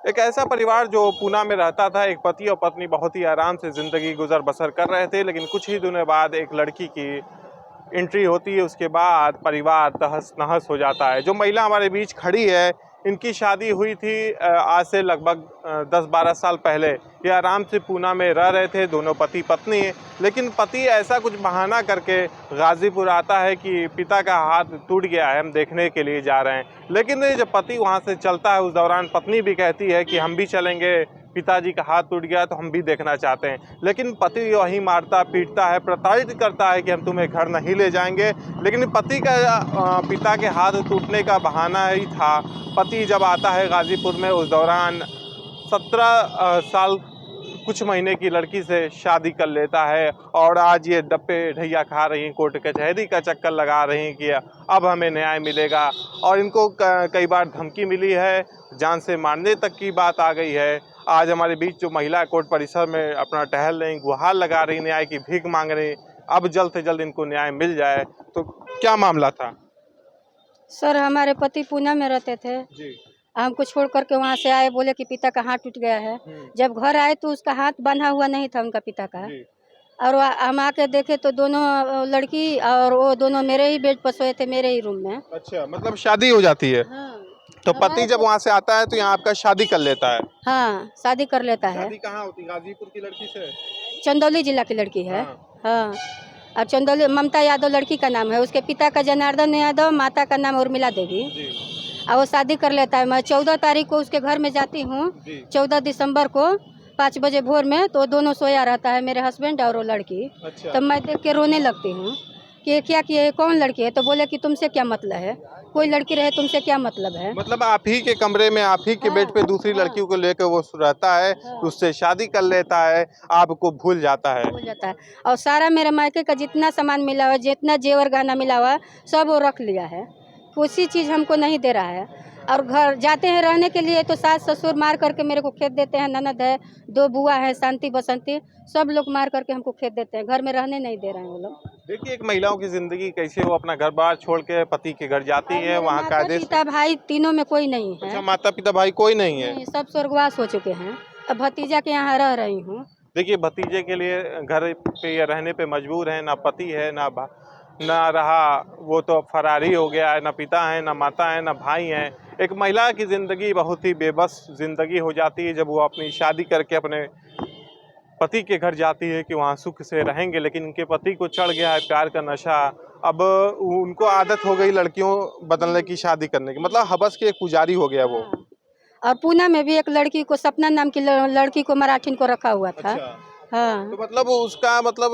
एक ऐसा परिवार जो पूना में रहता था, एक पति और पत्नी बहुत ही आराम से जिंदगी गुजर बसर कर रहे थे, लेकिन कुछ ही दिनों बाद एक लड़की की एंट्री होती है। उसके बाद परिवार तहस नहस हो जाता है। जो महिला हमारे बीच खड़ी है, इनकी शादी हुई थी आज से लगभग 10-12 साल पहले। ये आराम से पूना में रह रहे थे, दोनों पति पत्नी। लेकिन पति ऐसा कुछ बहाना करके गाजीपुर आता है कि पिता का हाथ टूट गया है, हम देखने के लिए जा रहे हैं। लेकिन जब पति वहां से चलता है, उस दौरान पत्नी भी कहती है कि हम भी चलेंगे, पिताजी का हाथ टूट गया तो हम भी देखना चाहते हैं। लेकिन पति वही मारता पीटता है, प्रताड़ित करता है कि हम तुम्हें घर नहीं ले जाएंगे। लेकिन पति का पिता के हाथ टूटने का बहाना ही था। पति जब आता है गाजीपुर में, उस दौरान 17 साल कुछ महीने की लड़की से शादी कर लेता है। और आज ये डप्पे ढैया खा रही हैं, कोर्ट कचहरी का चक्कर लगा रही हैं कि अब हमें न्याय मिलेगा। और इनको कई बार धमकी मिली है, जान से मारने तक की बात आ गई है। आज हमारे बीच जो महिला कोर्ट परिसर में अपना टहल रही, गुहार लगा रही, न्याय की भीख मांग रही, अब जल्द से जल्द इनको न्याय मिल जाए। तो क्या मामला था? सर, हमारे पति पूना में रहते थे जी। हमको छोड़ करके वहाँ से आए, बोले कि पिता का हाथ टूट गया है। जब घर आए तो उसका हाथ बंधा हुआ नहीं था उनका पिता का। और हम आके देखे तो दोनों लड़की और वो दोनों मेरे ही बेड पर सोए थे, मेरे ही रूम में। अच्छा, मतलब शादी हो जाती है। हाँ। तो पति जब वहाँ से आता है तो यहाँ आपका शादी कर लेता है। हाँ, शादी कर लेता है। शादी कहाँ होती? गाजीपुर की लड़की से? चंदौली जिला की लड़की है। हाँ। और चंदौली ममता यादव लड़की का नाम है, उसके पिता का जनार्दन यादव, माता का नाम उर्मिला देवी। और वो शादी कर लेता है। मैं 14 तारीख को उसके घर में जाती हूँ, 14 दिसंबर को 5 बजे भोर में। तो दोनों सोया रहता है, मेरे हस्बैंड और वो लड़की। अच्छा। तो मैं देख के रोने लगती हूँ कि क्या किए, कौन लड़की है? तो बोले कि तुमसे क्या मतलब है, कोई लड़की रहे तुमसे क्या मतलब है। मतलब आप ही के कमरे में, आप ही के बेड पे दूसरी लड़कियों को लेकर वो रहता है, उससे शादी कर लेता है, आपको भूल जाता है। और सारा मेरे मायके का जितना सामान मिला हुआ, जितना जेवर गहना मिला हुआ, सब वो रख लिया है। कोई चीज़ हमको नहीं दे रहा है। और घर जाते हैं रहने के लिए तो सास ससुर मार करके मेरे को खेत देते हैं। ननद है, 2 बुआ है, शांति बसंती, सब लोग मार करके हमको खेत देते हैं। घर में रहने नहीं दे रहे हैं वो लोग। देखिए, एक महिलाओं की जिंदगी कैसे वो अपना घर बार छोड़ के पति के घर जाती है, वहाँ का आदेश। पिता भाई तीनों में कोई नहीं है। अच्छा, माता पिता भाई कोई नहीं है? नहीं, सब स्वर्गवास हो चुके हैं। अब भतीजा के यहाँ रह रही हूँ। देखिए, भतीजे के लिए घर पे या रहने पे मजबूर है, ना पति है, ना रहा वो तो फरारी हो गया है, ना पिता है, ना माता है, ना भाई है। एक महिला की ज़िंदगी बहुत ही बेबस ज़िंदगी हो जाती है जब वो अपनी शादी करके अपने पति के घर जाती है कि वहाँ सुख से रहेंगे। लेकिन उनके पति को चढ़ गया है प्यार का नशा। अब उनको आदत हो गई लड़कियों बदलने की, शादी करने की, मतलब हवस के एक पुजारी हो गया वो। और पूना में भी एक लड़की को, सपना नाम की लड़की को मराठीन को रखा हुआ था। अच्छा। हाँ। तो मतलब उसका मतलब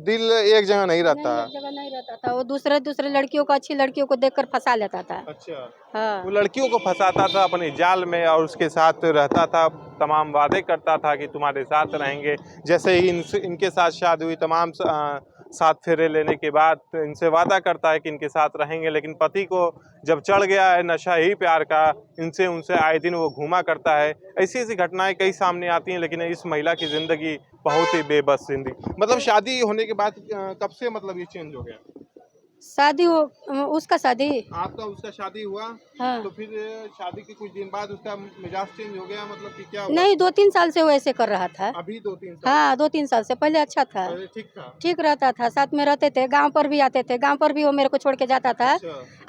दिल एक जगह नहीं रहता। एक जगह नहीं रहता था। वो दूसरे लड़कियों को, अच्छी लड़कियों को देखकर फंसा लेता था। अच्छा। हाँ। वो लड़कियों को फंसाता था अपने जाल में और उसके साथ रहता था, तमाम वादे करता था कि तुम्हारे साथ रहेंगे। जैसे ही इनके साथ शादी हुई, तमाम 7 फेरे लेने के बाद इनसे वादा करता है कि इनके साथ रहेंगे। लेकिन पति को जब चढ़ गया है नशा ही प्यार का, इनसे उनसे आए दिन वो घूमा करता है। ऐसी ऐसी घटनाएं कई सामने आती हैं। लेकिन इस महिला की ज़िंदगी बहुत ही बेबस जिंदगी। मतलब शादी होने के बाद कब से मतलब ये चेंज हो गया? शादी हो, उसका शादी, आपका उसका शादी हुआ। हाँ। तो फिर शादी के कुछ दिन बाद उसका मिजाज चेंज हो गया, मतलब कि क्या हुआ? नहीं, 2-3 साल से वो ऐसे कर रहा था। अभी 2-3 साल? हाँ, 2-3 साल से। पहले अच्छा था, पहले ठीक था। ठीक रहता था, साथ में रहते थे, गांव पर भी आते थे। गांव पर भी वो मेरे को छोड़ के जाता था।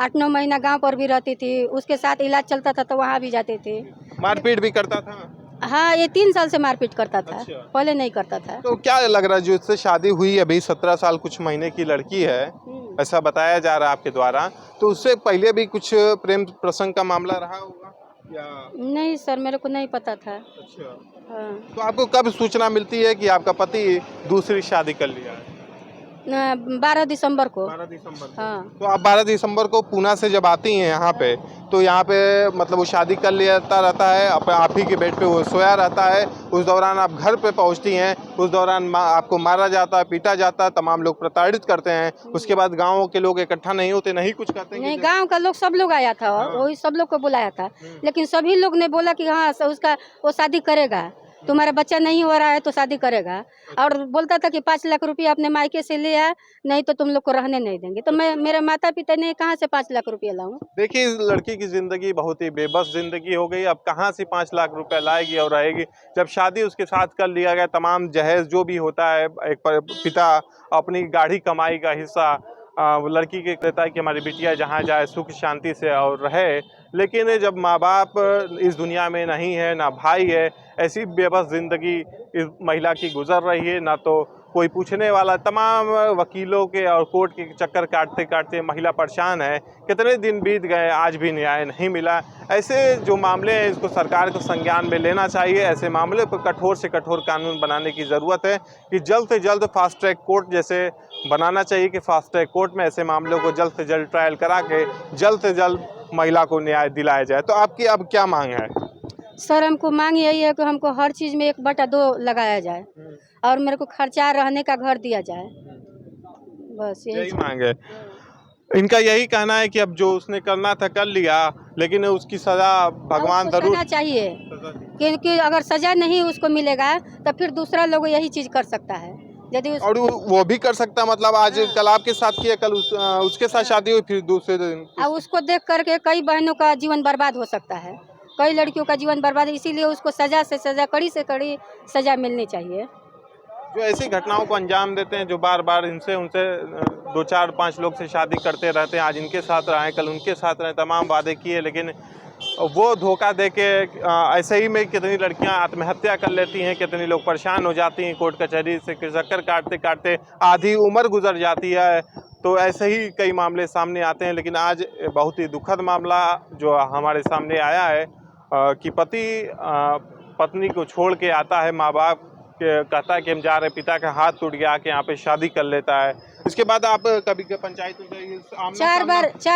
8-9 महीना गांव पर भी रहती थी, उसके साथ इलाज चलता था तो वहाँ भी जाते थे। मारपीट भी करता था? हाँ, ये 3 साल से मारपीट करता था। अच्छा। पहले नहीं करता था। तो क्या लग रहा है, जो इससे शादी हुई अभी 17 साल कुछ महीने की लड़की है, ऐसा बताया जा रहा है आपके द्वारा, तो उससे पहले भी कुछ प्रेम प्रसंग का मामला रहा होगा या? नहीं सर, मेरे को नहीं पता था। अच्छा। हाँ। तो आपको कब सूचना मिलती है कि आपका पति दूसरी शादी कर लिया है? 12 दिसंबर को। 12 दिसंबर को। हाँ। तो आप 12 दिसंबर को पूना से जब आती हैं यहाँ पे, तो यहाँ पे मतलब वो शादी कर लेता रहता है, आप ही के बेड पे वो सोया रहता है। उस दौरान आप घर पे पहुँचती हैं, उस दौरान आपको मारा जाता है, पीटा जाता है, तमाम लोग प्रताड़ित करते हैं। उसके बाद गाँव के लोग इकट्ठा नहीं होते, नहीं कुछ कहते हैं? नहीं, गांव का लोग सब लोग आया था, वही सब लोग को बुलाया था। लेकिन सभी लोग ने बोला कि हाँ उसका वो शादी करेगा। तुम्हारा बच्चा नहीं हो रहा है तो शादी करेगा। और बोलता था कि 5 लाख रुपया अपने मायके से ले आ, नहीं तो तुम लोग को रहने नहीं देंगे। तो मैं, मेरे माता पिता ने कहाँ से 5 लाख रुपया लाऊं? देखिए, इस लड़की की जिंदगी बहुत ही बेबस जिंदगी हो गई। अब कहाँ से 5 लाख रुपए लाएगी और रहेगी? जब शादी उसके साथ कर लिया गया, तमाम जहेज जो भी होता है, एक पिता अपनी गाढ़ी कमाई का हिस्सा वो लड़की के कहता है कि हमारी बिटिया जहाँ जाए सुख शांति से और रहे। लेकिन जब माँ बाप इस दुनिया में नहीं है, ना भाई है, ऐसी बेबस जिंदगी इस महिला की गुजर रही है। ना तो कोई पूछने वाला, तमाम वकीलों के और कोर्ट के चक्कर काटते काटते महिला परेशान है। कितने दिन बीत गए, आज भी न्याय नहीं मिला। ऐसे जो मामले हैं, इसको सरकार को संज्ञान में लेना चाहिए। ऐसे मामले पर कठोर से कठोर कानून बनाने की ज़रूरत है कि जल्द से जल्द फास्ट ट्रैक कोर्ट जैसे बनाना चाहिए कि फास्ट ट्रैक कोर्ट में ऐसे मामलों को जल्द से जल्द ट्रायल करा के जल्द से जल्द महिला को न्याय दिलाया जाए। तो आपकी अब क्या मांग है? सर, हमको मांग यही है कि हमको हर चीज़ में 1/2 लगाया जाए और मेरे को खर्चा रहने का घर दिया जाए। बस यही मांग है इनका। यही कहना है कि अब जो उसने करना था कर लिया, लेकिन उसकी सजा भगवान उसको जरूर सजा चाहिए, क्योंकि अगर सजा नहीं उसको मिलेगा तो फिर दूसरा लोग यही चीज़ कर सकता है। यदि और वो भी कर सकता, मतलब आज कल आपके साथ किया, कल उसके साथ शादी हुई, फिर दूसरे दिन उसको देख करके कई बहनों का जीवन बर्बाद हो सकता है, कई लड़कियों का जीवन बर्बाद। इसीलिए उसको सजा से सजा, कड़ी से कड़ी सजा मिलनी चाहिए। जो ऐसी घटनाओं को अंजाम देते हैं, जो बार बार इनसे उनसे 2, 4, 5 लोग से शादी करते रहते हैं, आज इनके साथ रहे, कल उनके साथ रहे, तमाम वादे किए, लेकिन वो धोखा दे के ऐसे ही में कितनी लड़कियां आत्महत्या कर लेती हैं, कितनी लोग परेशान हो जाती हैं, कोर्ट कचहरी से चक्कर काटते काटते आधी उम्र गुजर जाती है। तो ऐसे ही कई मामले सामने आते हैं। लेकिन आज बहुत ही दुखद मामला जो हमारे सामने आया है कि पति पत्नी को छोड़ के आता है, माँ बाप कहता है कि हम जा रहे हैं, पिता का हाथ टूट गया कि यहाँ पे शादी कर लेता है। इसके बाद आप कभी पंचायत में 4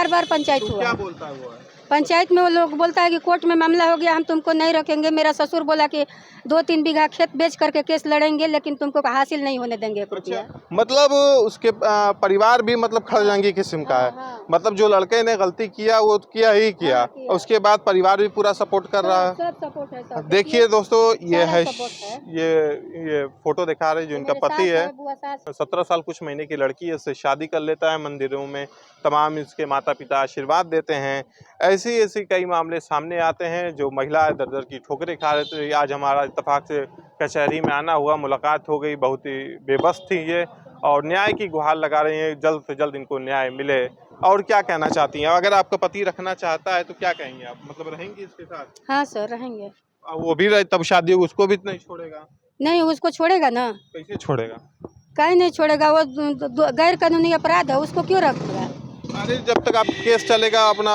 बार पंचायत हुआ। क्या बोलता है वो? पंचायत में वो लोग बोलता है कि कोर्ट में मामला हो गया, हम तुमको नहीं रखेंगे। मेरा ससुर बोला कि 2-3 बीघा खेत बेच करके केस लड़ेंगे, लेकिन तुमको हासिल नहीं होने देंगे रुपया। मतलब उसके परिवार भी मतलब खड़जंगी किस्म का है। हाँ। मतलब जो लड़के ने गलती किया वो किया ही किया, किया। उसके बाद परिवार भी पूरा सपोर्ट कर रहा है। सब सपोर्ट है, सब। देखिए दोस्तों, ये है, है। ये फोटो दिखा रहे जो इनका पति है। 17 साल कुछ महीने की लड़की है, इससे शादी कर लेता है। मंदिरों में तमाम इसके माता पिता आशीर्वाद देते हैं। ऐसी कई मामले सामने आते हैं जो महिला दर की ठोकरें खा रहे थे। आज हमारा इत्तेफाक से कचहरी में आना हुआ, मुलाकात हो गई। बहुत ही बेबस थी ये और न्याय की गुहार लगा रही हैं, जल्द से जल्द इनको न्याय मिले। और क्या कहना चाहती हैं? अगर आपका पति रखना चाहता है तो क्या कहेंगे आप? मतलब रहेंगी इसके साथ? हाँ सर, रहेंगे। वो भी रहे तब शादी होगी, उसको भी नहीं छोड़ेगा? नहीं, उसको छोड़ेगा ना। कैसे छोड़ेगा? कहीं नहीं छोड़ेगा, वो गैर कानूनी अपराध है, उसको क्यों रखेगा? अरे जब तक आप केस चलेगा, अपना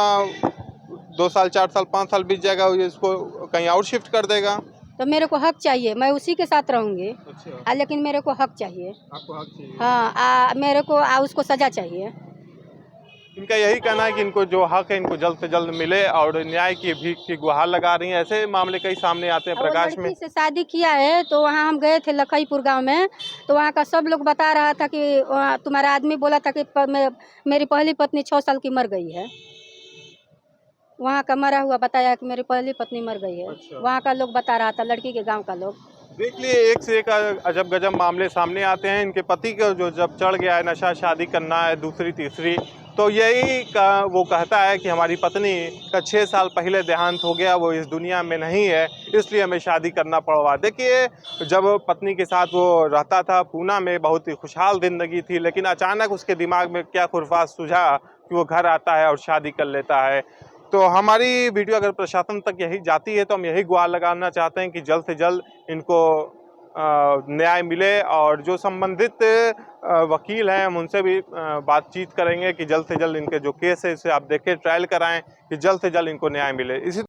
2 साल 4 साल 5 साल बीत जाएगा, इसको कहीं और शिफ्ट कर देगा। तो मेरे को हक चाहिए, मैं उसी के साथ रहूंगी। अच्छा। लेकिन मेरे को हक चाहिए। आपको हक चाहिए? हाँ, मेरे को उसको सजा चाहिए। इनका यही कहना है कि इनको जो हक है इनको जल्द से जल्द मिले और न्याय की भीख की गुहार लगा रही हैं। ऐसे मामले कई सामने आते हैं प्रकाश में। से शादी किया है तो वहाँ हम गए थे लखईपुर गांव में, तो वहाँ का सब लोग बता रहा था कि तुम्हारा आदमी बोला था कि मेरी पहली पत्नी 6 साल की मर गई है। वहाँ का मरा हुआ बताया कि मेरी पहली पत्नी मर गई है। अच्छा। वहाँ का लोग बता रहा था, लड़की के गाँव का लोग। देख लिए, एक से एक अजब गजब मामले सामने आते हैं। इनके पति का जो जब चढ़ गया है नशा, शादी करना है दूसरी तीसरी, तो यही वो कहता है कि हमारी पत्नी का 6 साल पहले देहांत हो गया, वो इस दुनिया में नहीं है, इसलिए हमें शादी करना पड़वा। देखिए, जब पत्नी के साथ वो रहता था पूना में, बहुत ही खुशहाल जिंदगी थी, लेकिन अचानक उसके दिमाग में क्या खुरफात सूझा कि वो घर आता है और शादी कर लेता है। तो हमारी वीडियो अगर प्रशासन तक यही जाती है तो हम यही गुहार लगाना चाहते हैं कि जल्द से जल्द इनको न्याय मिले और जो संबंधित वकील हैं हम उनसे भी बातचीत करेंगे कि जल्द से जल्द इनके जो केस है इसे आप देखें, ट्रायल कराएं कि जल्द से जल्द इनको न्याय मिले। इसी